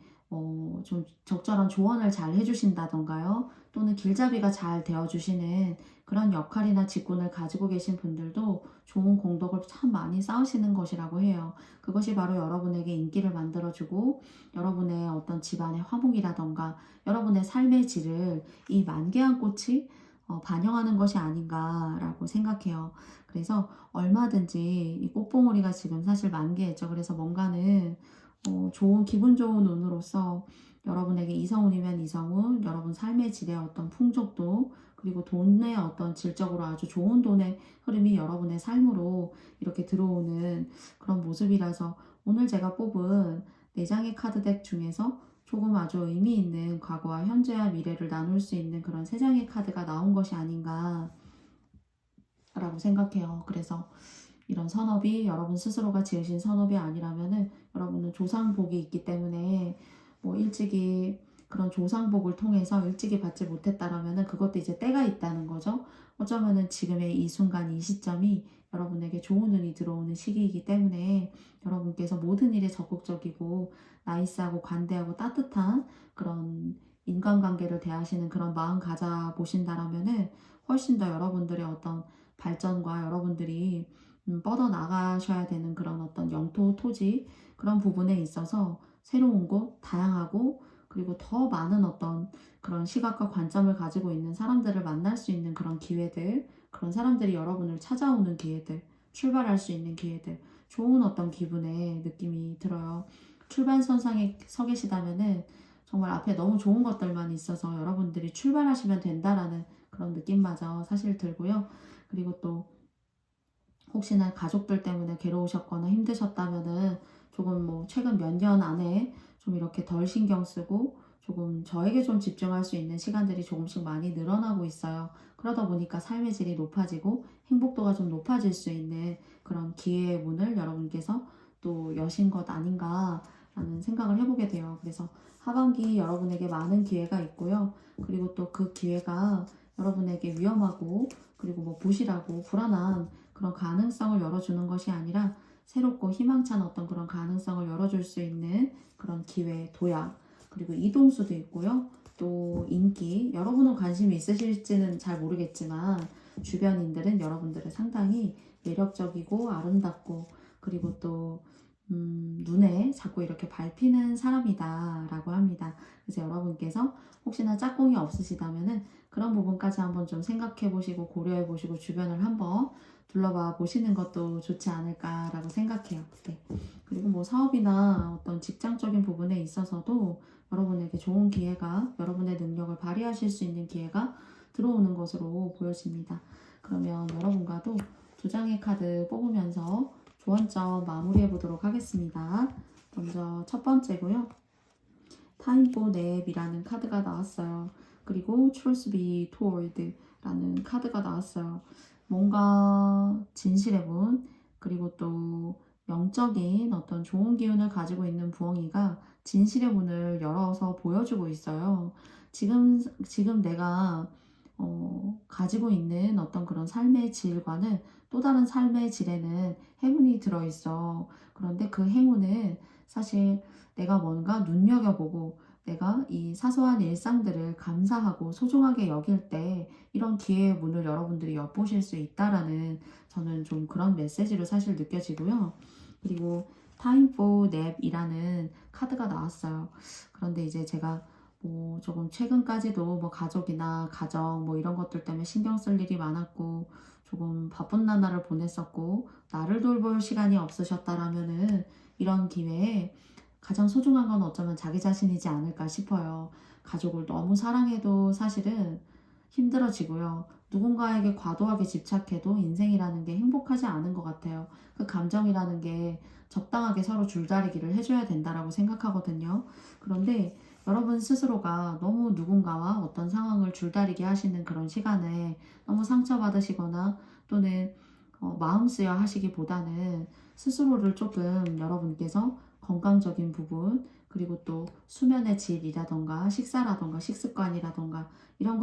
좀 적절한 조언을 잘 해주신다던가요, 또는 길잡이가 잘 되어주시는 그런 역할이나 직군을 가지고 계신 분들도 좋은 공덕을 참 많이 쌓으시는 것이라고 해요. 그것이 바로 여러분에게 인기를 만들어주고 여러분의 어떤 집안의 화목이라던가 여러분의 삶의 질을 이 만개한 꽃이 반영하는 것이 아닌가라고 생각해요. 그래서 얼마든지 이 꽃봉오리가 지금 사실 만개했죠. 그래서 뭔가는 좋은 기분 좋은 운으로서 여러분에게 이성운이면 이성운, 여러분 삶의 질의 어떤 풍족도, 그리고 돈의 어떤 질적으로 아주 좋은 돈의 흐름이 여러분의 삶으로 이렇게 들어오는 그런 모습이라서, 오늘 제가 뽑은 4장의 카드덱 중에서 조금 아주 의미 있는 과거와 현재와 미래를 나눌 수 있는 그런 3장의 카드가 나온 것이 아닌가 라고 생각해요. 그래서 이런 선업이 여러분 스스로가 지으신 선업이 아니라면은 여러분은 조상복이 있기 때문에 뭐 일찍이 그런 조상복을 통해서 일찍이 받지 못했다라면은 그것도 이제 때가 있다는 거죠. 어쩌면은 지금의 이 순간 이 시점이 여러분에게 좋은 운이 들어오는 시기이기 때문에 여러분께서 모든 일에 적극적이고 나이스하고 관대하고 따뜻한 그런 인간관계를 대하시는 그런 마음 가져 보신다라면은 훨씬 더 여러분들의 어떤 발전과 여러분들이 뻗어 나가셔야 되는 그런 어떤 영토, 토지, 그런 부분에 있어서 새로운 곳, 다양하고, 그리고 더 많은 어떤 그런 시각과 관점을 가지고 있는 사람들을 만날 수 있는 그런 기회들, 그런 사람들이 여러분을 찾아오는 기회들, 출발할 수 있는 기회들, 좋은 어떤 기분의 느낌이 들어요. 출발선상에 서 계시다면은 정말 앞에 너무 좋은 것들만 있어서 여러분들이 출발하시면 된다라는 그런 느낌마저 사실 들고요. 그리고 또 혹시나 가족들 때문에 괴로우셨거나 힘드셨다면은 조금 뭐 최근 몇 년 안에 좀 이렇게 덜 신경 쓰고 조금 저에게 좀 집중할 수 있는 시간들이 조금씩 많이 늘어나고 있어요. 그러다 보니까 삶의 질이 높아지고 행복도가 좀 높아질 수 있는 그런 기회의 문을 여러분께서 또 여신 것 아닌가라는 생각을 해보게 돼요. 그래서 하반기 여러분에게 많은 기회가 있고요. 그리고 또 그 기회가 여러분에게 위험하고, 그리고 뭐 부실하고 불안한 그런 가능성을 열어주는 것이 아니라 새롭고 희망찬 어떤 그런 가능성을 열어줄 수 있는 그런 기회, 도약, 그리고 이동수도 있고요. 또 인기, 여러분은 관심이 있으실지는 잘 모르겠지만 주변인들은 여러분들을 상당히 매력적이고 아름답고, 그리고 또 눈에 자꾸 이렇게 밟히는 사람이다 라고 합니다. 그래서 여러분께서 혹시나 짝꿍이 없으시다면은 그런 부분까지 한번 좀 생각해 보시고 고려해 보시고 주변을 한번 둘러봐 보시는 것도 좋지 않을까라고 생각해요. 네. 그리고 뭐 사업이나 어떤 직장적인 부분에 있어서도 여러분에게 좋은 기회가, 여러분의 능력을 발휘하실 수 있는 기회가 들어오는 것으로 보여집니다. 그러면 여러분과도 2장의 카드 뽑으면서 조언점 마무리해 보도록 하겠습니다. 먼저 첫 번째고요. Time for Nap이라는 카드가 나왔어요. 그리고 Truth be Told라는 카드가 나왔어요. 뭔가 진실의 문, 그리고 또 영적인 어떤 좋은 기운을 가지고 있는 부엉이가 진실의 문을 열어서 보여주고 있어요. 지금 내가 가지고 있는 어떤 그런 삶의 질과는, 또 다른 삶의 질에는 행운이 들어있어. 그런데 그 행운은 사실 내가 뭔가 눈여겨보고 내가 이 사소한 일상들을 감사하고 소중하게 여길 때 이런 기회의 문을 여러분들이 엿보실 수 있다라는 저는 좀 그런 메시지로 사실 느껴지고요. 그리고 Time for Nap이라는 카드가 나왔어요. 그런데 이제 제가 뭐 조금 최근까지도 뭐 가족이나 가정 뭐 이런 것들 때문에 신경 쓸 일이 많았고 조금 바쁜 나날을 보냈었고 나를 돌볼 시간이 없으셨다라면은 이런 기회에 가장 소중한 건 어쩌면 자기 자신이지 않을까 싶어요. 가족을 너무 사랑해도 사실은 힘들어지고요. 누군가에게 과도하게 집착해도 인생이라는 게 행복하지 않은 것 같아요. 그 감정이라는 게 적당하게 서로 줄다리기를 해줘야 된다라고 생각하거든요. 그런데 여러분 스스로가 너무 누군가와 어떤 상황을 줄다리기 하시는 그런 시간에 너무 상처받으시거나 또는 마음 쓰여 하시기보다는 스스로를 조금 여러분께서 건강적인 부분 그리고 또 수면의 질이라던가 식사라던가 식습관이라던가 이런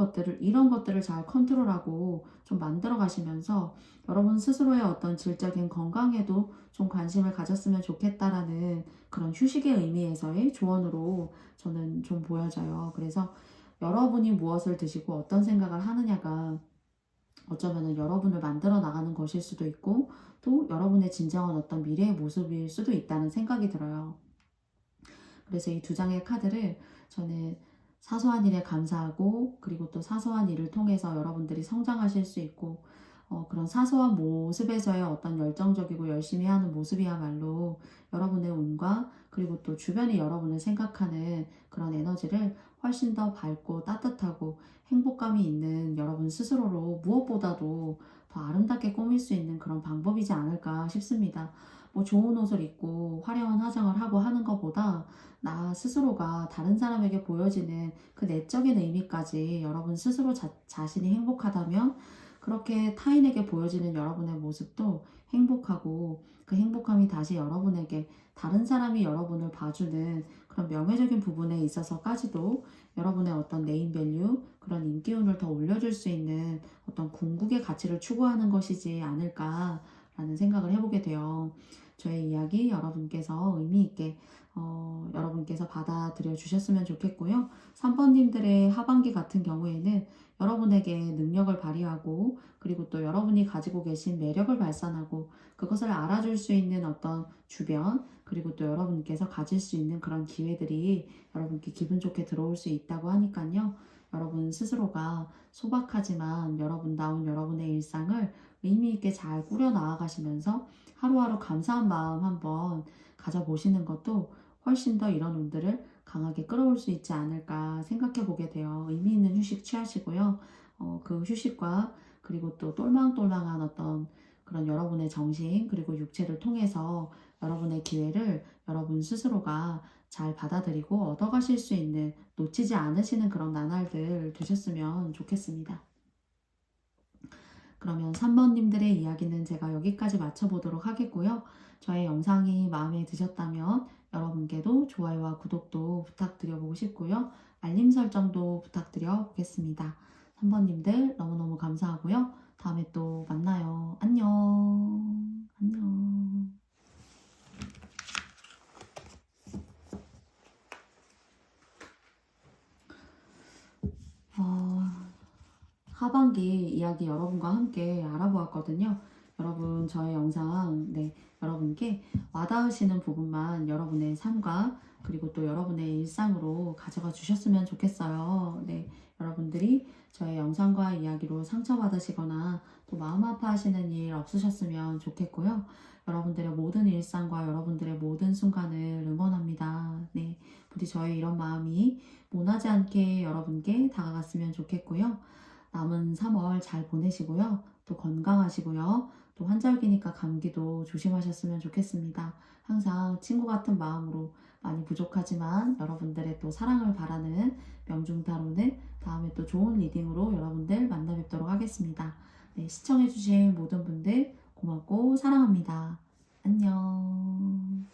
것들을 잘 컨트롤하고 좀 만들어 가시면서 여러분 스스로의 어떤 질적인 건강에도 좀 관심을 가졌으면 좋겠다라는 그런 휴식의 의미에서의 조언으로 저는 좀 보여져요. 그래서 여러분이 무엇을 드시고 어떤 생각을 하느냐가 어쩌면은 여러분을 만들어 나가는 것일 수도 있고 또 여러분의 진정한 어떤 미래의 모습일 수도 있다는 생각이 들어요. 그래서 이 두 장의 카드를 저는 사소한 일에 감사하고 그리고 또 사소한 일을 통해서 여러분들이 성장하실 수 있고 그런 사소한 모습에서의 어떤 열정적이고 열심히 하는 모습이야말로 여러분의 운과 그리고 또 주변이 여러분을 생각하는 그런 에너지를 훨씬 더 밝고 따뜻하고 행복감이 있는 여러분 스스로로 무엇보다도 더 아름답게 꾸밀 수 있는 그런 방법이지 않을까 싶습니다. 뭐 좋은 옷을 입고 화려한 화장을 하고 하는 것보다 나 스스로가 다른 사람에게 보여지는 그 내적인 의미까지 여러분 스스로 자신이 행복하다면 그렇게 타인에게 보여지는 여러분의 모습도 행복하고 그 행복함이 다시 여러분에게 다른 사람이 여러분을 봐주는 그런 명예적인 부분에 있어서까지도 여러분의 어떤 네임밸류 그런 인기운을 더 올려줄 수 있는 어떤 궁극의 가치를 추구하는 것이지 않을까라는 생각을 해보게 돼요. 저의 이야기 여러분께서 의미 있게 여러분께서 받아들여 주셨으면 좋겠고요. 3번님들의 하반기 같은 경우에는 여러분에게 능력을 발휘하고 그리고 또 여러분이 가지고 계신 매력을 발산하고 그것을 알아줄 수 있는 어떤 주변 그리고 또 여러분께서 가질 수 있는 그런 기회들이 여러분께 기분 좋게 들어올 수 있다고 하니까요. 여러분 스스로가 소박하지만 여러분다운 여러분의 일상을 의미 있게 잘 꾸려 나아가시면서 하루하루 감사한 마음 한번 가져보시는 것도 훨씬 더 이런 운들을 강하게 끌어올 수 있지 않을까 생각해 보게 돼요. 의미 있는 휴식 취하시고요. 그 휴식과 그리고 또 똘망똘망한 어떤 그런 여러분의 정신 그리고 육체를 통해서 여러분의 기회를 여러분 스스로가 잘 받아들이고 얻어가실 수 있는 놓치지 않으시는 그런 나날들 되셨으면 좋겠습니다. 그러면 3번님들의 이야기는 제가 여기까지 마쳐보도록 하겠고요. 저의 영상이 마음에 드셨다면 여러분께도 좋아요와 구독도 부탁드려보고 싶고요. 알림 설정도 부탁드려 보겠습니다. 3번님들 너무너무 감사하고요. 다음에 또 만나요. 안녕. 안녕. 하반기 이야기 여러분과 함께 알아보았거든요. 여러분 저의 영상 여러분께 와닿으시는 부분만 여러분의 삶과 그리고 또 여러분의 일상으로 가져가 주셨으면 좋겠어요. 여러분들이 저의 영상과 이야기로 상처받으시거나 또 마음 아파하시는 일 없으셨으면 좋겠고요. 여러분들의 모든 일상과 여러분들의 모든 순간을 응원합니다. 부디 저의 이런 마음이 모나지 않게 여러분께 다가갔으면 좋겠고요. 남은 3월 잘 보내시고요. 또 건강하시고요. 또 환절기니까 감기도 조심하셨으면 좋겠습니다. 항상 친구 같은 마음으로 많이 부족하지만 여러분들의 또 사랑을 바라는 명중타로는 다음에 또 좋은 리딩으로 여러분들 만나 뵙도록 하겠습니다. 시청해주신 모든 분들 고맙고 사랑합니다. 안녕.